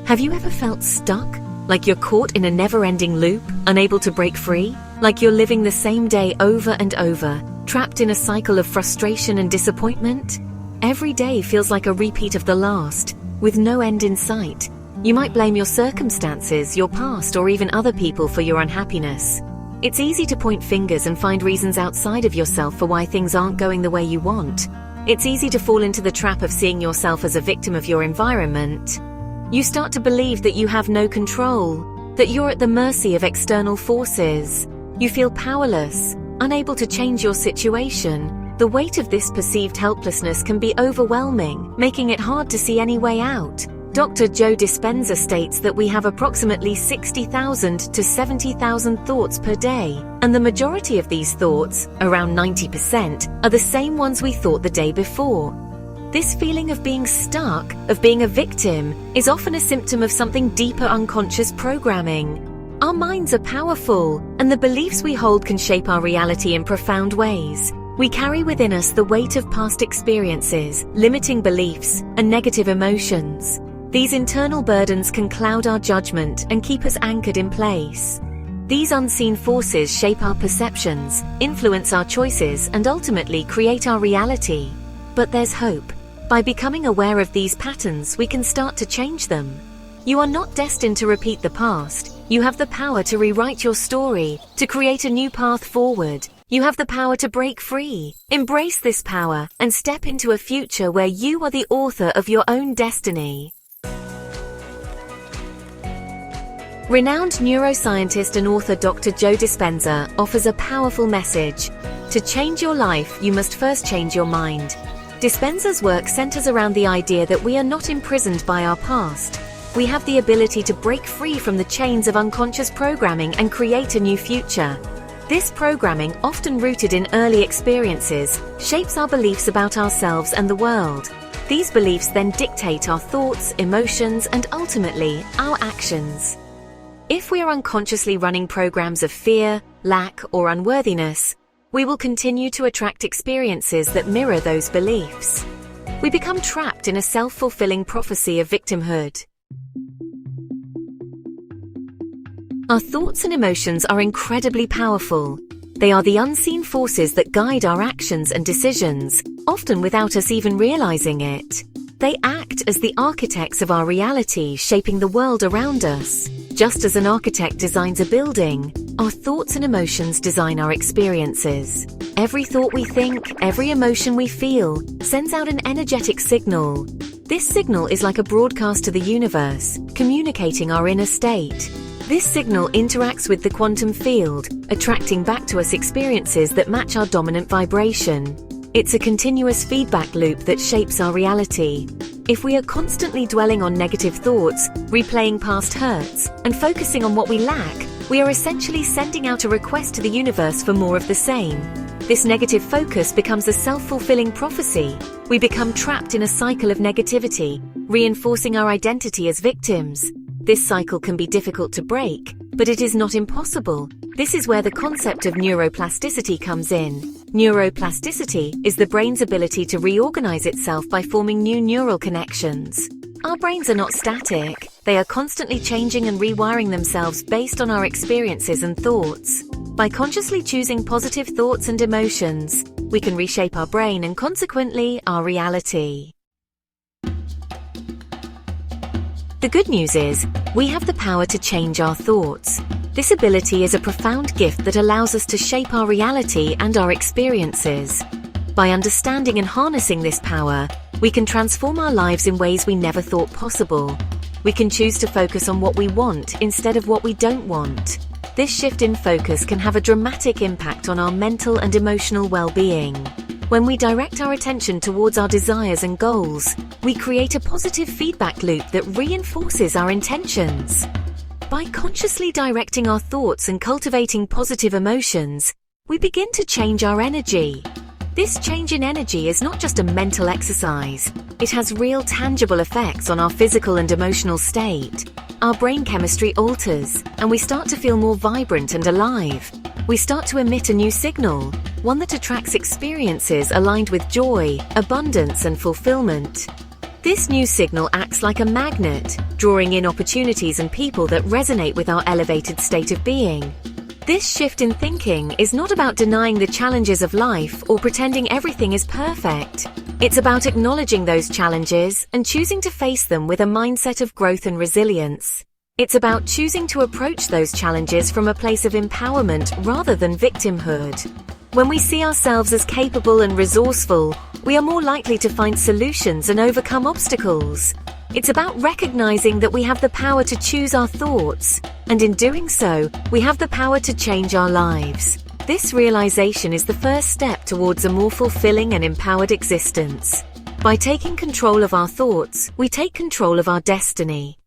Have you ever felt stuck? Like you're caught in a never-ending loop, unable to break free? Like you're living the same day over and over, trapped in a cycle of frustration and disappointment? Every day feels like a repeat of the last, with no end in sight. You might blame your circumstances, your past, or even other people for your unhappiness. It's easy to point fingers and find reasons outside of yourself for why things aren't going the way you want. It's easy to fall into the trap of seeing yourself as a victim of your environment. You start to believe that you have no control, that you're at the mercy of external forces. You feel powerless, unable to change your situation. The weight of this perceived helplessness can be overwhelming, making it hard to see any way out. Dr. Joe Dispenza states that we have approximately 60,000 to 70,000 thoughts per day, and the majority of these thoughts, around 90%, are the same ones we thought the day before. This feeling of being stuck, of being a victim, is often a symptom of something deeper unconscious programming. Our minds are powerful, and the beliefs we hold can shape our reality in profound ways. We carry within us the weight of past experiences, limiting beliefs, and negative emotions. These internal burdens can cloud our judgment and keep us anchored in place. These unseen forces shape our perceptions, influence our choices, and ultimately create our reality. But there's hope. By becoming aware of these patterns, we can start to change them. You are not destined to repeat the past. You have the power to rewrite your story, to create a new path forward. You have the power to break free. Embrace this power and step into a future where you are the author of your own destiny. Renowned neuroscientist and author Dr. Joe Dispenza offers a powerful message. To change your life, you must first change your mind. Dispenza's work centers around the idea that we are not imprisoned by our past. We have the ability to break free from the chains of unconscious programming and create a new future. This programming, often rooted in early experiences, shapes our beliefs about ourselves and the world. These beliefs then dictate our thoughts, emotions, and ultimately, our actions. If we are unconsciously running programs of fear, lack, or unworthiness, we will continue to attract experiences that mirror those beliefs. We become trapped in a self-fulfilling prophecy of victimhood. Our thoughts and emotions are incredibly powerful. They are the unseen forces that guide our actions and decisions, often without us even realizing it. They act as the architects of our reality, shaping the world around us. Just as an architect designs a building, our thoughts and emotions design our experiences. Every thought we think, every emotion we feel, sends out an energetic signal. This signal is like a broadcast to the universe, communicating our inner state. This signal interacts with the quantum field, attracting back to us experiences that match our dominant vibration. It's a continuous feedback loop that shapes our reality. If we are constantly dwelling on negative thoughts, replaying past hurts, and focusing on what we lack, we are essentially sending out a request to the universe for more of the same. This negative focus becomes a self-fulfilling prophecy. We become trapped in a cycle of negativity, reinforcing our identity as victims. This cycle can be difficult to break, but it is not impossible. This is where the concept of neuroplasticity comes in. Neuroplasticity is the brain's ability to reorganize itself by forming new neural connections. Our brains are not static. They are constantly changing and rewiring themselves based on our experiences and thoughts. By consciously choosing positive thoughts and emotions, we can reshape our brain and consequently our reality. The good news is, we have the power to change our thoughts. This ability is a profound gift that allows us to shape our reality and our experiences. By understanding and harnessing this power, we can transform our lives in ways we never thought possible. We can choose to focus on what we want instead of what we don't want. This shift in focus can have a dramatic impact on our mental and emotional well-being. When we direct our attention towards our desires and goals, we create a positive feedback loop that reinforces our intentions. By consciously directing our thoughts and cultivating positive emotions, we begin to change our energy. This change in energy is not just a mental exercise. It has real tangible effects on our physical and emotional state. Our brain chemistry alters, and we start to feel more vibrant and alive. We start to emit a new signal, one that attracts experiences aligned with joy, abundance, and fulfillment. This new signal acts like a magnet, drawing in opportunities and people that resonate with our elevated state of being. This shift in thinking is not about denying the challenges of life or pretending everything is perfect. It's about acknowledging those challenges and choosing to face them with a mindset of growth and resilience. It's about choosing to approach those challenges from a place of empowerment rather than victimhood. When we see ourselves as capable and resourceful, we are more likely to find solutions and overcome obstacles. It's about recognizing that we have the power to choose our thoughts, and in doing so, we have the power to change our lives. This realization is the first step towards a more fulfilling and empowered existence. By taking control of our thoughts, we take control of our destiny.